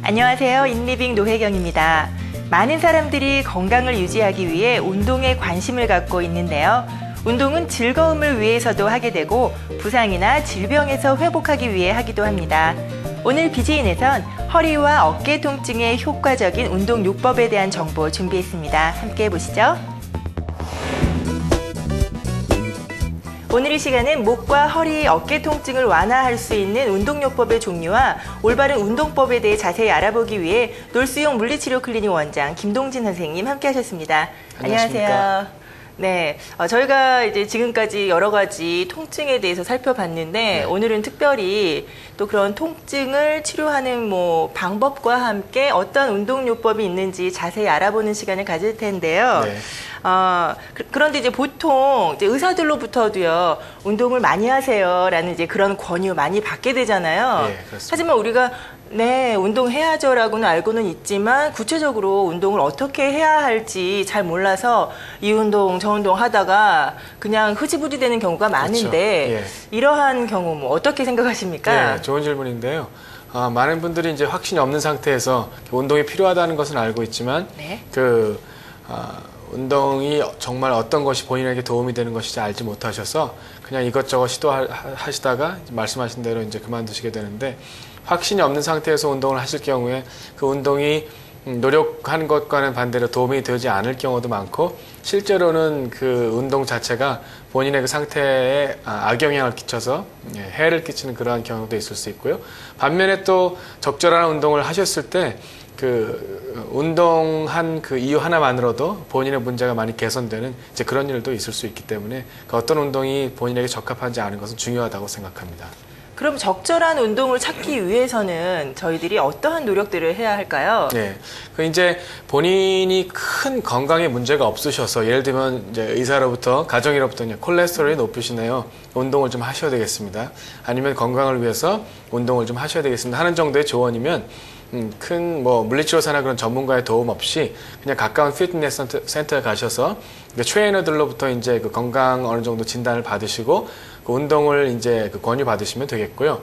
안녕하세요. 인리빙 노혜경입니다. 많은 사람들이 건강을 유지하기 위해 운동에 관심을 갖고 있는데요. 운동은 즐거움을 위해서도 하게 되고 부상이나 질병에서 회복하기 위해 하기도 합니다. 오늘 BJ인에선 허리와 어깨 통증에 효과적인 운동요법에 대한 정보 준비했습니다. 함께 보시죠. 오늘 이 시간은 목과 허리, 어깨 통증을 완화할 수 있는 운동요법의 종류와 올바른 운동법에 대해 자세히 알아보기 위해 놀수용 물리치료 클리닉 원장 김동진 선생님 함께 하셨습니다. 안녕하세요. 네, 저희가 이제 지금까지 여러 가지 통증에 대해서 살펴봤는데 오늘은 특별히 또 그런 통증을 치료하는 방법과 함께 어떤 운동요법이 있는지 자세히 알아보는 시간을 가질 텐데요. 그런데 이제 보통 이제 의사들로부터도요, 운동을 많이 하세요라는 이제 그런 권유 많이 받게 되잖아요. 하지만 우리가 운동해야죠라고는 알고는 있지만 구체적으로 운동을 어떻게 해야 할지 잘 몰라서 이 운동, 저 운동 하다가 그냥 흐지부지 되는 경우가 많은데 이러한 경우 어떻게 생각하십니까? 네, 좋은 질문인데요. 많은 분들이 이제 확신이 없는 상태에서 운동이 필요하다는 것은 알고 있지만 운동이 정말 어떤 것이 본인에게 도움이 되는 것인지 알지 못하셔서 그냥 이것저것 시도하시다가 말씀하신 대로 이제 그만두시게 되는데, 확신이 없는 상태에서 운동을 하실 경우에 그 운동이 노력한 것과는 반대로 도움이 되지 않을 경우도 많고, 실제로는 그 운동 자체가 본인의 그 상태에 악영향을 끼쳐서 해를 끼치는 그러한 경우도 있을 수 있고요. 반면에 또 적절한 운동을 하셨을 때 운동한 그 이유 하나만으로도 본인의 문제가 많이 개선되는 이제 그런 일도 있을 수 있기 때문에 어떤 운동이 본인에게 적합하지 않은 것은 중요하다고 생각합니다. 그럼 적절한 운동을 찾기 위해서는 저희들이 어떠한 노력들을 해야 할까요? 네, 이제 본인이 큰 건강에 문제가 없으셔서, 예를 들면 이제 의사로부터, 가정의로부터 콜레스테롤이 높으시네요, 운동을 좀 하셔야 되겠습니다, 아니면 건강을 위해서 운동을 좀 하셔야 되겠습니다 하는 정도의 조언이면 큰 물리치료사나 그런 전문가의 도움 없이 그냥 가까운 피트니스 센터에 가셔서 트레이너들로부터 이제 그 건강 어느 정도 진단을 받으시고 그 운동을 이제 권유 받으시면 되겠고요.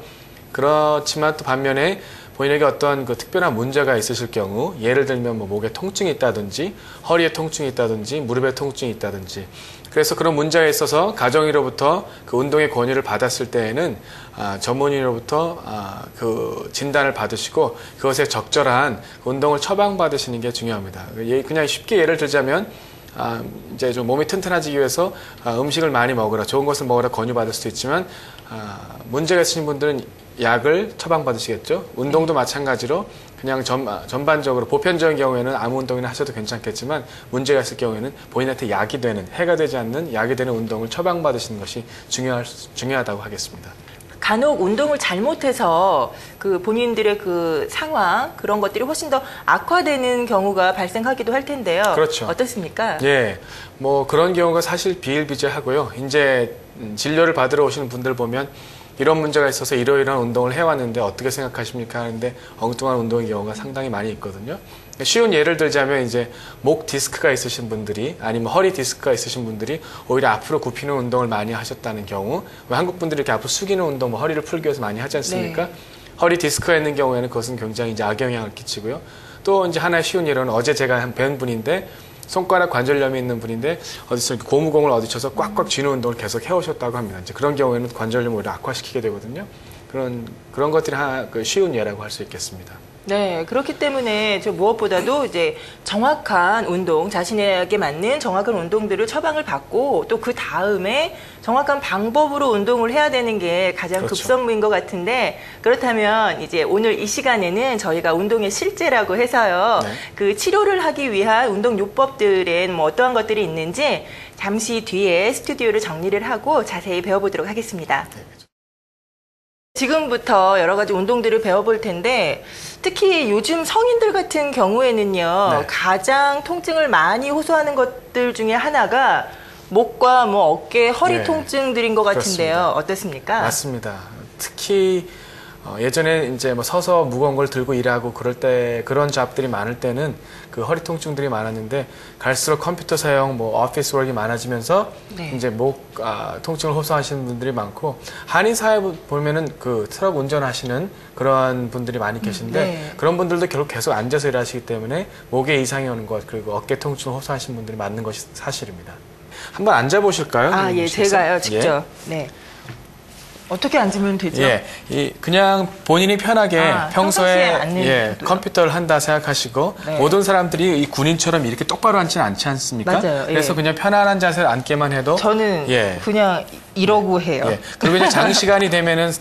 그렇지만 또 반면에 본인에게 어떤 그 특별한 문제가 있으실 경우, 예를 들면 목에 통증이 있다든지 허리에 통증이 있다든지 무릎에 통증이 있다든지, 그래서 그런 문제가 있어서 가정의로부터 그 운동의 권유를 받았을 때에는 전문의로부터 그 진단을 받으시고 그것에 적절한 운동을 처방받으시는 게 중요합니다. 그냥 쉽게 예를 들자면 이제 좀 몸이 튼튼해지기 위해서 음식을 많이 먹으라, 좋은 것을 먹으라 권유받을 수도 있지만 문제가 있으신 분들은 약을 처방받으시겠죠. 운동도 마찬가지로 그냥 전반적으로 보편적인 경우에는 아무 운동이나 하셔도 괜찮겠지만 문제가 있을 경우에는 본인한테 약이 되는, 해가 되지 않는 약이 되는 운동을 처방받으시는 것이 중요하다고 하겠습니다. 간혹 운동을 잘못해서 그 본인들의 그 상황, 그런 것들이 훨씬 더 악화되는 경우가 발생하기도 할 텐데요. 그렇죠. 어떻습니까? 예, 그런 경우가 사실 비일비재하고요. 이제 진료를 받으러 오시는 분들 보면 이런 문제가 있어서 이러이러한 운동을 해왔는데 어떻게 생각하십니까 하는데 엉뚱한 운동의 경우가 상당히 많이 있거든요. 쉬운 예를 들자면 이제 목 디스크가 있으신 분들이, 아니면 허리 디스크가 있으신 분들이 오히려 앞으로 굽히는 운동을 많이 하셨다는 경우, 한국 분들이 이렇게 앞으로 숙이는 운동, 허리를 풀기 위해서 많이 하지 않습니까? 허리 디스크가 있는 경우에는 그것은 굉장히 이제 악영향을 끼치고요. 또 이제 하나의 쉬운 예로는 어제 제가 배운 분인데, 손가락 관절염이 있는 분인데 어디서 고무공을 어디쳐서 꽉꽉 쥐는 운동을 계속 해오셨다고 합니다. 이제 그런 경우에는 관절염을 오히려 악화시키게 되거든요. 그런 것들이 하나 쉬운 예라고 할 수 있겠습니다. 네, 그렇기 때문에 무엇보다도 이제 정확한 운동, 자신에게 맞는 정확한 운동들을 처방을 받고 또 그 다음에 정확한 방법으로 운동을 해야 되는 게 가장 급선무인 것 같은데, 그렇다면 이제 오늘 이 시간에는 저희가 운동의 실제라고 해서요, 그 치료를 하기 위한 운동 요법들엔 어떠한 것들이 있는지 잠시 뒤에 스튜디오를 정리를 하고 자세히 배워보도록 하겠습니다. 지금부터 여러 가지 운동들을 배워볼 텐데, 특히 요즘 성인들 같은 경우에는요, 가장 통증을 많이 호소하는 것들 중에 하나가 목과 어깨, 허리 통증들인 것 같은데요. 그렇습니다. 어떻습니까? 맞습니다. 특히 예전에 이제 서서 무거운 걸 들고 일하고 그럴 때, 그런 잡들이 많을 때는 그 허리 통증들이 많았는데 갈수록 컴퓨터 사용, 뭐 오피스 워크가 많아지면서 네. 이제 통증을 호소하시는 분들이 많고 한인 사회 보면은 그 트럭 운전하시는 그러한 분들이 많이 계신데 네. 그런 분들도 결국 계속 앉아서 일하시기 때문에 목에 이상이 오는 것 그리고 어깨 통증을 호소하시는 분들이 많은 것이 사실입니다. 한번 앉아 보실까요? 아, 예, 제가요, 직접. 예. 네. 어떻게 앉으면 되죠? 예, 그냥 본인이 편하게 평상시에 평소에 앉는 정도요? 컴퓨터를 한다 생각하시고 네. 모든 사람들이 이 군인처럼 이렇게 똑바로 앉지는 않지 않습니까? 맞아요. 예. 그래서 그냥 편안한 자세를 앉게만 해도 저는 예. 그냥 이러고 해요. 예. 그리고 이제 장시간이 되면은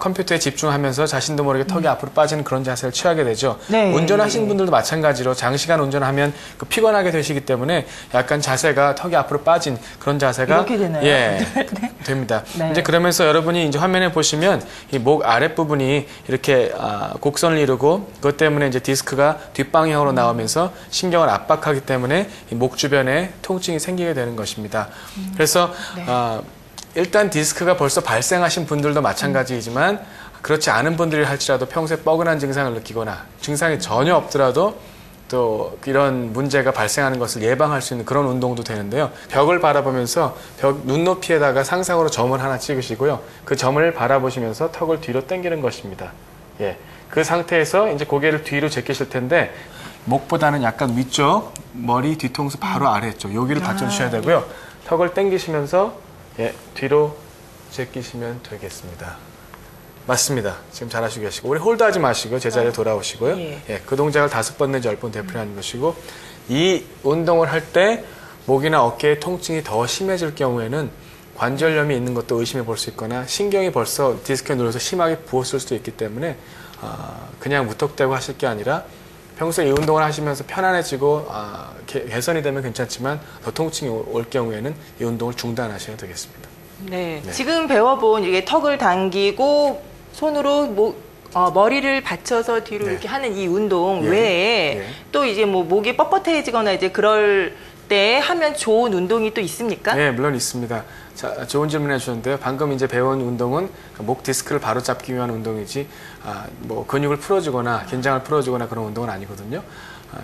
컴퓨터에 집중하면서 자신도 모르게 턱이 앞으로 빠지는 그런 자세를 취하게 되죠. 네. 운전하시는 분들도 마찬가지로 장시간 운전하면 그 피곤하게 되시기 때문에 약간 자세가 턱이 앞으로 빠진 그런 자세가 이렇게 되나요? 예, 네. 됩니다. 네. 이제 그러면서 여러분이 이제 화면에 보시면 이 목 아랫 부분이 이렇게 곡선을 이루고 그것 때문에 이제 디스크가 뒷방향으로 나오면서 신경을 압박하기 때문에 이 목 주변에 통증이 생기게 되는 것입니다. 그래서 네. 일단 디스크가 벌써 발생하신 분들도 마찬가지이지만 그렇지 않은 분들이 할지라도 평소에 뻐근한 증상을 느끼거나 증상이 전혀 없더라도 또 이런 문제가 발생하는 것을 예방할 수 있는 그런 운동도 되는데요. 벽을 바라보면서 벽 눈높이에다가 상상으로 점을 하나 찍으시고요. 그 점을 바라보시면서 턱을 뒤로 당기는 것입니다. 예. 그 상태에서 이제 고개를 뒤로 제끼실 텐데 목보다는 약간 위쪽, 머리 뒤통수 바로 아래쪽 여기를 받쳐주셔야 되고요. 턱을 당기시면서 예, 뒤로 제끼시면 되겠습니다. 맞습니다. 지금 잘하시고 계시고 우리 홀드하지 마시고 제자리에 돌아오시고요. 예. 예, 그 동작을 5번 내지 10번 되풀이하는 것이고 이 운동을 할 때 목이나 어깨의 통증이 더 심해질 경우에는 관절염이 있는 것도 의심해 볼 수 있거나 신경이 벌써 디스크에 눌려서 심하게 부었을 수도 있기 때문에 그냥 무턱대고 하실 게 아니라 평소에 이 운동을 하시면서 편안해지고 개선이 되면 괜찮지만 더 통증이 올 경우에는 이 운동을 중단하셔야 되겠습니다. 네. 네. 지금 배워본 이게 턱을 당기고 손으로 머리를 받쳐서 뒤로 네. 이렇게 하는 이 운동 예. 외에 예. 또 이제 뭐 목이 뻣뻣해지거나 이제 그럴 때 하면 좋은 운동이 또 있습니까? 네, 물론 있습니다. 자, 좋은 질문 해주셨는데요. 방금 이제 배운 운동은 목 디스크를 바로 잡기 위한 운동이지, 뭐 근육을 풀어주거나 긴장을 풀어주거나 그런 운동은 아니거든요.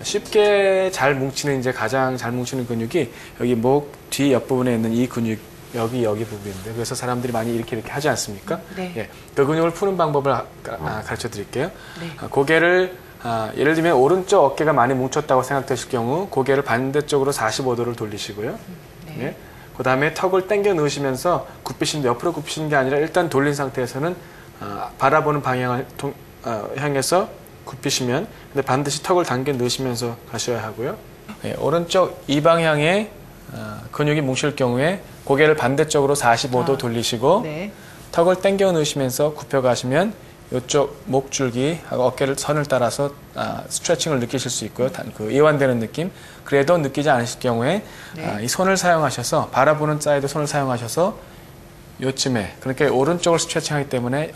쉽게 잘 뭉치는 이제 가장 잘 뭉치는 근육이 여기 목 뒤 옆부분에 있는 이 근육. 여기 부분인데 그래서 사람들이 많이 이렇게 하지 않습니까? 네. 예, 그 근육을 푸는 방법을 가르쳐 드릴게요. 네. 고개를 예를 들면 오른쪽 어깨가 많이 뭉쳤다고 생각되실 경우 고개를 반대쪽으로 45도를 돌리시고요. 네. 예, 그 다음에 턱을 당겨 넣으시면서 굽히시는데 옆으로 굽히시는 게 아니라 일단 돌린 상태에서는 바라보는 방향을 향해서 굽히시면 근데 반드시 턱을 당겨 넣으시면서 가셔야 하고요. 예, 오른쪽 이 방향에 근육이 뭉칠 경우에 고개를 반대쪽으로 45도 돌리시고 네. 턱을 당겨 넣으시면서 굽혀 가시면 이쪽 목줄기하고 어깨를 선을 따라서 스트레칭을 느끼실 수 있고요. 그 이완되는 느낌. 그래도 느끼지 않으실 경우에 네. 이 손을 사용하셔서 바라보는 사이드 손을 사용하셔서 요쯤에 그러니까 오른쪽을 스트레칭하기 때문에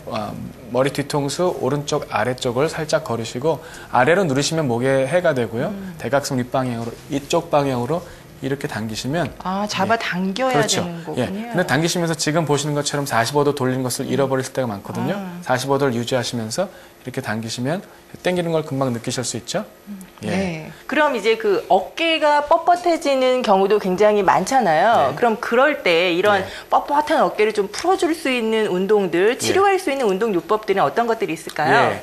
머리 뒤통수 오른쪽 아래쪽을 살짝 걸으시고 아래로 누르시면 목에 해가 되고요. 대각선 윗방향으로 이쪽 방향으로 이렇게 당기시면 잡아 당겨야 그렇죠. 되는 거군요. 예. 근데 당기시면서 지금 보시는 것처럼 45도 돌리는 것을 잃어버릴 때가 많거든요. 45도를 유지하시면서 이렇게 당기시면 당기는 걸 금방 느끼실 수 있죠. 예. 네. 그럼 이제 그 어깨가 뻣뻣해지는 경우도 굉장히 많잖아요. 네. 그럼 그럴 때 이런 네. 뻣뻣한 어깨를 좀 풀어줄 수 있는 운동들, 치료할 수 있는 운동 요법들은 어떤 것들이 있을까요? 예.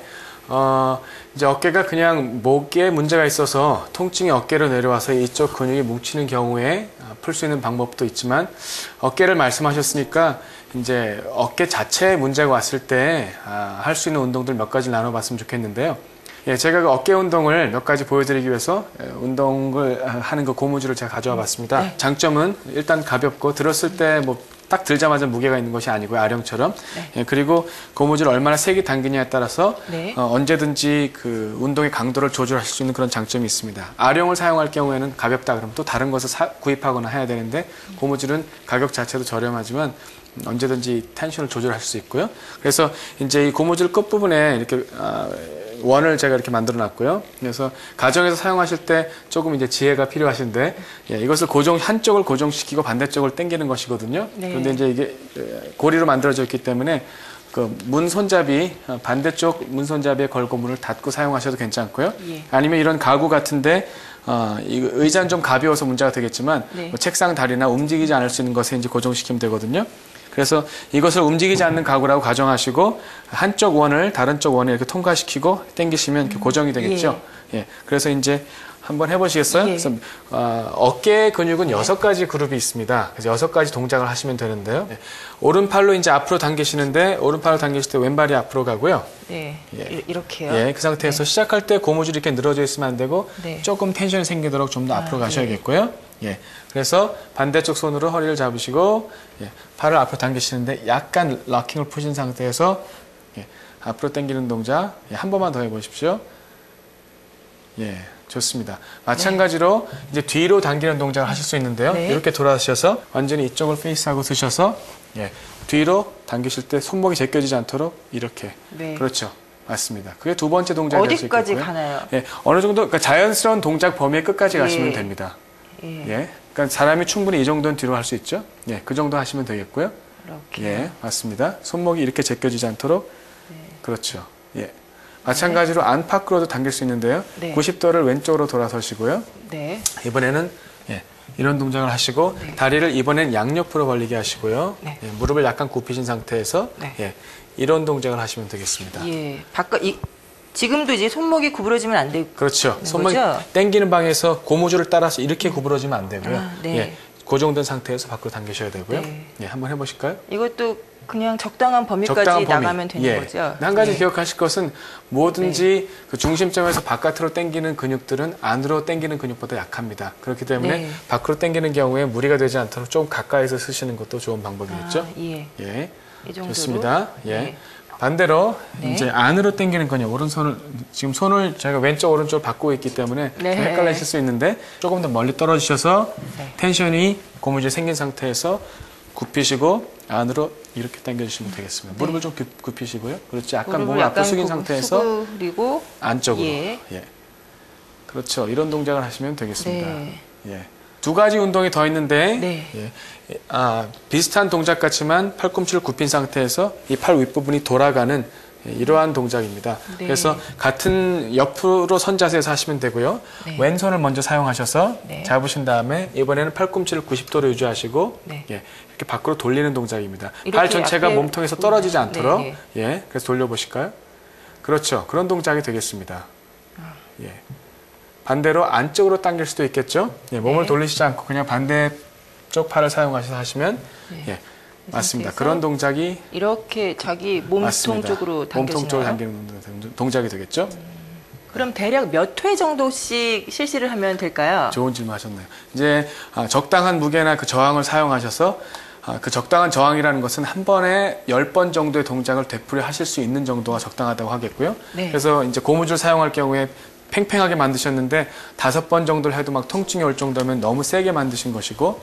이제 어깨가 그냥 목에 문제가 있어서 통증이 어깨로 내려와서 이쪽 근육이 뭉치는 경우에 풀 수 있는 방법도 있지만 어깨를 말씀하셨으니까 이제 어깨 자체에 문제가 왔을 때 할 수 있는 운동들 몇 가지 나눠봤으면 좋겠는데요. 예, 제가 그 어깨 운동을 몇 가지 보여드리기 위해서 운동을 하는 그 고무줄을 제가 가져와 봤습니다. 네. 장점은 일단 가볍고 들었을 때 뭐 딱 들자마자 무게가 있는 것이 아니고요. 아령처럼. 네. 예, 그리고 고무줄을 얼마나 세게 당기냐에 따라서 네. 언제든지 그 운동의 강도를 조절하실 수 있는 그런 장점이 있습니다. 아령을 사용할 경우에는 가볍다 그러면 또 다른 것을 구입하거나 해야 되는데 고무줄은 가격 자체도 저렴하지만 언제든지 텐션을 조절할 수 있고요. 그래서 이제 이 고무줄 끝부분에 이렇게 원을 제가 이렇게 만들어 놨고요. 그래서 가정에서 사용하실 때 조금 이제 지혜가 필요하신데 이것을 한쪽을 고정시키고 반대쪽을 당기는 것이거든요. 네. 그런데 이제 이게 고리로 만들어져 있기 때문에 그 문 손잡이 반대쪽 문 손잡이에 걸고 문을 닫고 사용하셔도 괜찮고요. 예. 아니면 이런 가구 같은데 이 의자는 좀 가벼워서 문제가 되겠지만 네. 뭐 책상 다리나 움직이지 않을 수 있는 것에 이제 고정시키면 되거든요. 그래서 이것을 움직이지 않는 가구라고 가정하시고 한쪽 원을 다른 쪽 원에 이렇게 통과시키고 당기시면 이렇게 고정이 되겠죠. 예. 그래서 이제 한번 해보시겠어요? 예. 그래서 어깨 근육은 6가지 그룹이 있습니다. 그래서 6가지 동작을 하시면 되는데요. 예. 오른팔로 이제 앞으로 당기시는데 오른팔로 당기실 때 왼발이 앞으로 가고요. 네. 예. 이렇게요. 예, 그 상태에서 시작할 때 고무줄이 이렇게 늘어져 있으면 안 되고 네. 조금 텐션이 생기도록 좀 더 앞으로 네. 가셔야겠고요. 예. 그래서 반대쪽 손으로 허리를 잡으시고 예, 팔을 앞으로 당기시는데 약간 락킹을 푸신 상태에서 예, 앞으로 당기는 동작 한 번만 더 해보십시오. 예, 좋습니다. 마찬가지로 이제 뒤로 당기는 동작을 하실 수 있는데요. 네. 이렇게 돌아서셔서 완전히 이쪽을 페이스하고 쓰셔서 예, 뒤로 당기실 때 손목이 제껴지지 않도록 이렇게. 네. 그렇죠. 맞습니다. 그게 두 번째 동작이 될 수 있고요. 어디까지 가나요? 예, 어느 정도 그러니까 자연스러운 동작 범위의 끝까지 가시면 됩니다. 예, 그러니까 사람이 충분히 이 정도는 뒤로 할 수 있죠. 예, 그 정도 하시면 되겠고요. 이렇게. 예, 맞습니다. 손목이 이렇게 제껴지지 않도록. 그렇죠. 예. 마찬가지로 안팎으로도 당길 수 있는데요. 네. 90도를 왼쪽으로 돌아서시고요. 네. 이번에는 예, 이런 동작을 하시고 다리를 이번엔 양옆으로 벌리게 하시고요. 네. 예, 무릎을 약간 굽히신 상태에서 네. 예, 이런 동작을 하시면 되겠습니다. 예. 지금도 이제 손목이 구부러지면 안 되고. 그렇죠. 손목이 거죠? 당기는 방에서 고무줄을 따라서 이렇게 구부러지면 안 되고요. 아, 네. 예, 고정된 상태에서 밖으로 당기셔야 되고요. 네. 예, 한번 해보실까요? 이것도 그냥 적당한 범위까지 적당한 범위. 나가면 되는 예. 거죠. 한 가지 네. 기억하실 것은 뭐든지 그 중심점에서 바깥으로 당기는 근육들은 안으로 당기는 근육보다 약합니다. 그렇기 때문에 네. 밖으로 당기는 경우에 무리가 되지 않도록 좀 가까이서 쓰시는 것도 좋은 방법이겠죠. 예. 예, 이 정도로. 좋습니다. 예. 네. 반대로 네. 이제 안으로 당기는 근육, 오른손을 지금 손을 제가 왼쪽 오른쪽 바꾸고 있기 때문에 네. 좀 헷갈리실 수 있는데 조금 더 멀리 떨어지셔서 네. 텐션이 고무줄 생긴 상태에서 굽히시고 안으로 이렇게 당겨주시면 되겠습니다. 무릎을 좀 굽히시고요. 그렇지. 약간 몸을 앞으로 숙인 상태에서 그리고 안쪽으로. 예. 예. 그렇죠. 이런 동작을 하시면 되겠습니다. 네. 예. 두 가지 운동이 더 있는데 네. 예. 비슷한 동작 같지만 팔꿈치를 굽힌 상태에서 이 팔 윗부분이 돌아가는 이러한 동작입니다. 네. 그래서 같은 옆으로 선 자세에서 하시면 되고요. 네. 왼손을 먼저 사용하셔서 네. 잡으신 다음에 이번에는 팔꿈치를 90도로 유지하시고 네. 예, 이렇게 밖으로 돌리는 동작입니다. 이렇게 발 전체가 앞에 몸통에서 떨어지지 네, 않도록 네. 예, 그래서 돌려보실까요? 그렇죠. 그런 동작이 되겠습니다. 예. 반대로 안쪽으로 당길 수도 있겠죠. 예, 몸을 네. 돌리시지 않고 그냥 반대쪽 팔을 사용하셔서 하시면 예, 맞습니다. 상태에서 그런 동작이 이렇게 자기 몸통 맞습니다. 쪽으로 당겨지나요? 몸통 쪽으로 당기는 동작이 되겠죠. 그럼 대략 몇 회 정도씩 실시를 하면 될까요? 좋은 질문 하셨네요. 이제 적당한 무게나 그 저항을 사용하셔서 그 적당한 저항이라는 것은 한 번에 10번 정도의 동작을 되풀이 하실 수 있는 정도가 적당하다고 하겠고요. 네. 그래서 이제 고무줄 사용할 경우에 팽팽하게 만드셨는데 5번 정도를 해도 막 통증이 올 정도면 너무 세게 만드신 것이고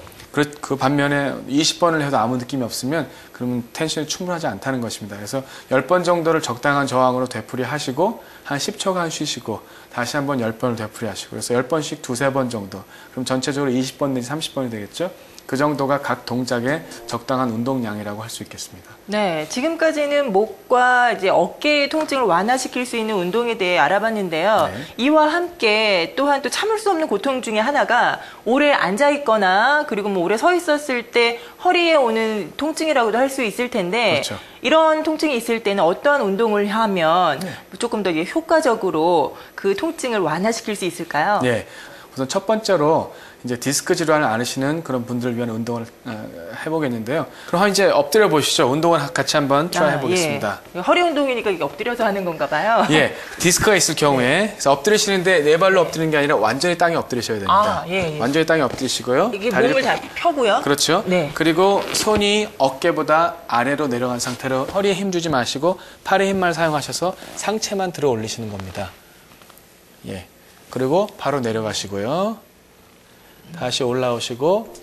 그 반면에 20번을 해도 아무 느낌이 없으면 그러면 텐션이 충분하지 않다는 것입니다. 그래서 10번 정도를 적당한 저항으로 되풀이 하시고 한 10초간 쉬시고 다시 한번 10번을 되풀이 하시고 그래서 10번씩 2-3번 정도 그럼 전체적으로 20번 내지 30번이 되겠죠. 그 정도가 각 동작의 적당한 운동량이라고 할 수 있겠습니다. 네, 지금까지는 목과 이제 어깨의 통증을 완화시킬 수 있는 운동에 대해 알아봤는데요. 네. 이와 함께 또한 또 참을 수 없는 고통 중에 하나가 오래 앉아 있거나 그리고 뭐 오래 서 있었을 때 허리에 오는 통증이라고도 할 수 있을 텐데 그렇죠. 이런 통증이 있을 때는 어떠한 운동을 하면 조금 더 효과적으로 그 통증을 완화시킬 수 있을까요? 네. 우선 첫 번째로 이제 디스크 질환을 앓으시는 그런 분들을 위한 운동을 해보겠는데요. 그럼 이제 엎드려 보시죠. 운동을 같이 한번 트라이 해보겠습니다. 예. 허리 운동이니까 이게 엎드려서 하는 건가 봐요. 예, 디스크가 있을 경우에 그래서 엎드리시는데 네 발로 엎드리는 게 아니라 완전히 땅에 엎드리셔야 됩니다. 예. 완전히 땅에 엎드리시고요. 이게 다리를 몸을 다 펴고요. 그렇죠. 네. 그리고 손이 어깨보다 아래로 내려간 상태로 허리에 힘 주지 마시고 팔에 힘만 사용하셔서 상체만 들어 올리시는 겁니다. 예. 그리고 바로 내려가시고요. 다시 올라오시고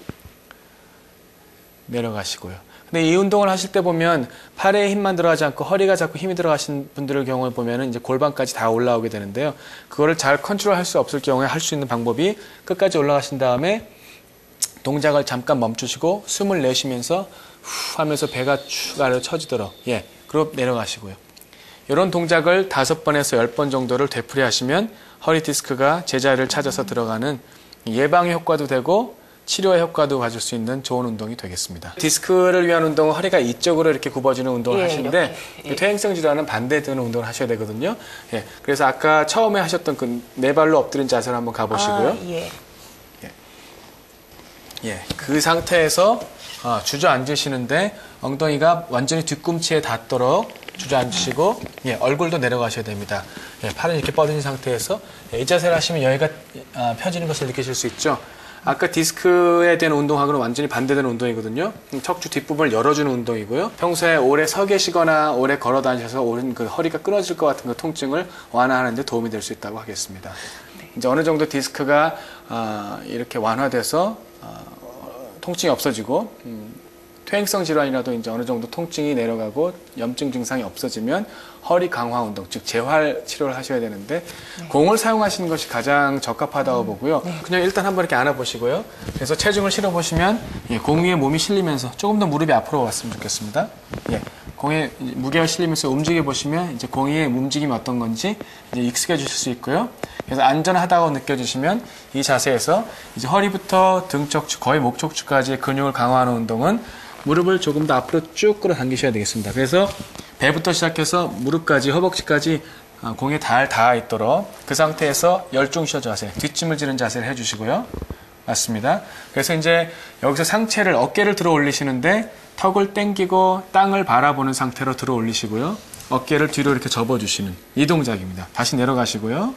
내려가시고요. 근데 이 운동을 하실 때 보면 팔에 힘만 들어가지 않고 허리가 자꾸 힘이 들어가신 분들의 경우에 보면은 이제 골반까지 다 올라오게 되는데요. 그거를 잘 컨트롤할 수 없을 경우에 할 수 있는 방법이 끝까지 올라가신 다음에 동작을 잠깐 멈추시고 숨을 내쉬면서 후 하면서 배가 쭉 아래로 처지도록 예. 그리고 내려가시고요. 이런 동작을 5번에서 10번 정도를 되풀이하시면 허리 디스크가 제자리를 찾아서 들어가는 예방의 효과도 되고 치료의 효과도 가질 수 있는 좋은 운동이 되겠습니다. 디스크를 위한 운동은 허리가 이쪽으로 이렇게 굽어지는 운동을 하시는데 퇴행성 질환은 반대되는 운동을 하셔야 되거든요. 예, 그래서 아까 처음에 하셨던 그 네 발로 엎드린 자세를 한번 가보시고요. 예, 그 상태에서 주저앉으시는데 ong덩이가 완전히 뒤꿈치에 닿도록 주저앉으시고 얼굴도 내려가셔야 됩니다. 예, 팔은 이렇게 뻗은 상태에서 이 자세를 하시면 여기가 펴지는 것을 느끼실 수 있죠. 아까 디스크에 대한 운동하고는 완전히 반대되는 운동이거든요. 척추 뒷부분을 열어주는 운동이고요. 평소에 오래 서 계시거나 오래 걸어 다니셔서 오른 그 허리가 끊어질 것 같은 그 통증을 완화하는 데 도움이 될 수 있다고 하겠습니다. 이제 어느 정도 디스크가 이렇게 완화돼서 통증이 없어지고 퇴행성 질환이라도 이제 어느 정도 통증이 내려가고 염증 증상이 없어지면 허리 강화 운동, 즉 재활 치료를 하셔야 되는데 공을 사용하시는 것이 가장 적합하다고 보고요. 그냥 일단 한번 이렇게 안아보시고요. 그래서 체중을 실어보시면 공 위에 몸이 실리면서 조금 더 무릎이 앞으로 왔으면 좋겠습니다. 공에 무게가 실리면서 움직여 보시면 이제 공의 움직임이 어떤 건지 이제 익숙해지실 수 있고요. 그래서 안전하다고 느껴지시면 이 자세에서 이제 허리부터 등 척추, 거의 목 척추까지의 근육을 강화하는 운동은 무릎을 조금 더 앞으로 쭉 끌어당기셔야 되겠습니다. 그래서 배부터 시작해서 무릎까지, 허벅지까지 공에 닿아 있도록 그 상태에서 열중셔 자세, 뒷짐을 지는 자세를 해주시고요. 맞습니다. 그래서 이제 여기서 상체를, 어깨를 들어 올리시는데 턱을 당기고 땅을 바라보는 상태로 들어 올리시고요. 어깨를 뒤로 이렇게 접어주시는 이 동작입니다. 다시 내려가시고요.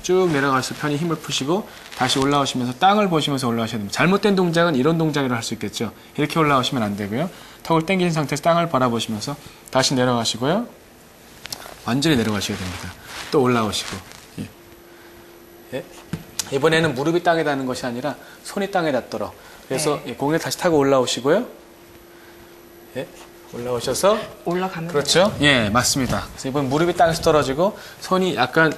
쭉 내려가서 편히 힘을 푸시고 다시 올라오시면서 땅을 보시면서 올라가셔야 됩니다. 잘못된 동작은 이런 동작으로 할 수 있겠죠. 이렇게 올라오시면 안 되고요. 턱을 당긴 상태에서 땅을 바라보시면서 다시 내려가시고요. 완전히 내려가셔야 됩니다. 또 올라오시고. 이번에는 무릎이 땅에 닿는 것이 아니라 손이 땅에 닿도록. 그래서 공을 다시 타고 올라오시고요. 올라오셔서 올라가면 그렇죠. 예, 맞습니다. 그래서 이번 무릎이 땅에서 떨어지고 손이 약간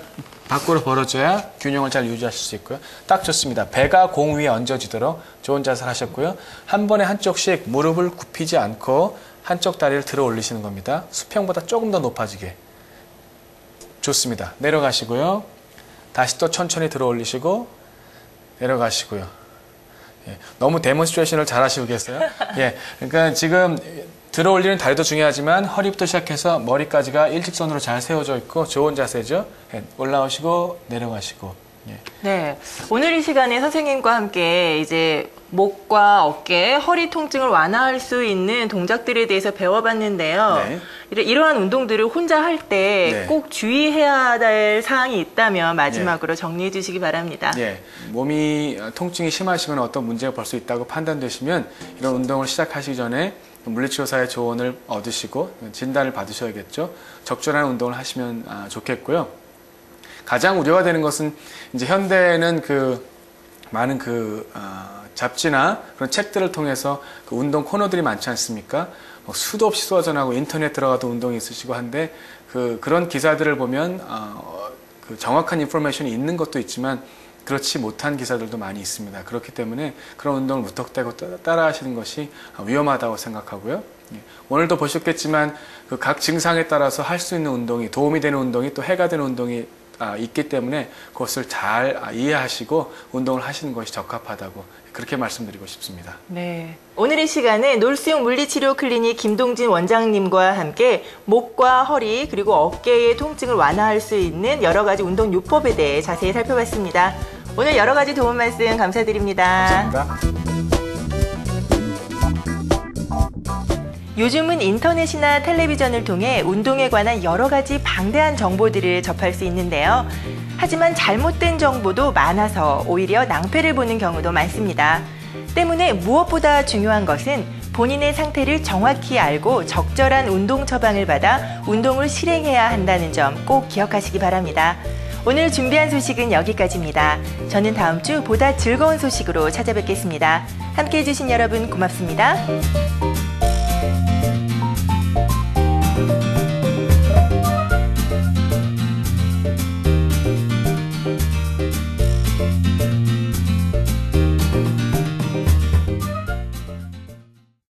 밖으로 벌어져야 균형을 잘 유지하실 수 있고요. 딱 좋습니다. 배가 공 위에 얹어지도록 좋은 자세를 하셨고요. 한 번에 한쪽씩 무릎을 굽히지 않고 한쪽 다리를 들어 올리시는 겁니다. 수평보다 조금 더 높아지게. 좋습니다. 내려가시고요. 다시 또 천천히 들어 올리시고 내려가시고요. 너무 데몬스트레이션을 잘 하시겠어요? 그러니까 지금 들어 올리는 다리도 중요하지만 허리부터 시작해서 머리까지가 일직선으로 잘 세워져 있고 좋은 자세죠. 올라오시고 내려가시고. 네, 오늘 이 시간에 선생님과 함께 이제 목과 어깨, 허리 통증을 완화할 수 있는 동작들에 대해서 배워봤는데요. 이러한 운동들을 혼자 할 때 꼭 주의해야 될 사항이 있다면 마지막으로 정리해 주시기 바랍니다. 몸이 통증이 심하시거나 어떤 문제가 벌써 있다고 판단되시면 이런 운동을 시작하시기 전에 물리치료사의 조언을 얻으시고 진단을 받으셔야겠죠. 적절한 운동을 하시면 좋겠고요. 가장 우려가 되는 것은 이제 현대에는 많은 잡지나 그런 책들을 통해서 그 운동 코너들이 많지 않습니까? 수도 없이 쏟아져나오고 인터넷 들어가도 운동이 있으시고 한데 그런 기사들을 보면 정확한 인포메이션이 있는 것도 있지만 그렇지 못한 기사들도 많이 있습니다. 그렇기 때문에 그런 운동을 무턱대고 따라 하시는 것이 위험하다고 생각하고요. 오늘도 보셨겠지만 각 증상에 따라서 할 수 있는 운동이 도움이 되는 운동이 또 해가 되는 운동이 있기 때문에 그것을 잘 이해하시고 운동을 하시는 것이 적합하다고 그렇게 말씀드리고 싶습니다. 네, 오늘 이 시간에 놀수용 물리치료 클리닉 김동진 원장님과 함께 목과 허리 그리고 어깨의 통증을 완화할 수 있는 여러 가지 운동 요법에 대해 자세히 살펴봤습니다. 오늘 여러 가지 도움 말씀 감사드립니다. 감사합니다. 요즘은 인터넷이나 텔레비전을 통해 운동에 관한 여러 가지 방대한 정보들을 접할 수 있는데요. 하지만 잘못된 정보도 많아서 오히려 낭패를 보는 경우도 많습니다. 때문에 무엇보다 중요한 것은 본인의 상태를 정확히 알고 적절한 운동 처방을 받아 운동을 실행해야 한다는 점 꼭 기억하시기 바랍니다. 오늘 준비한 소식은 여기까지입니다. 저는 다음 주 보다 즐거운 소식으로 찾아뵙겠습니다. 함께해 주신 여러분 고맙습니다.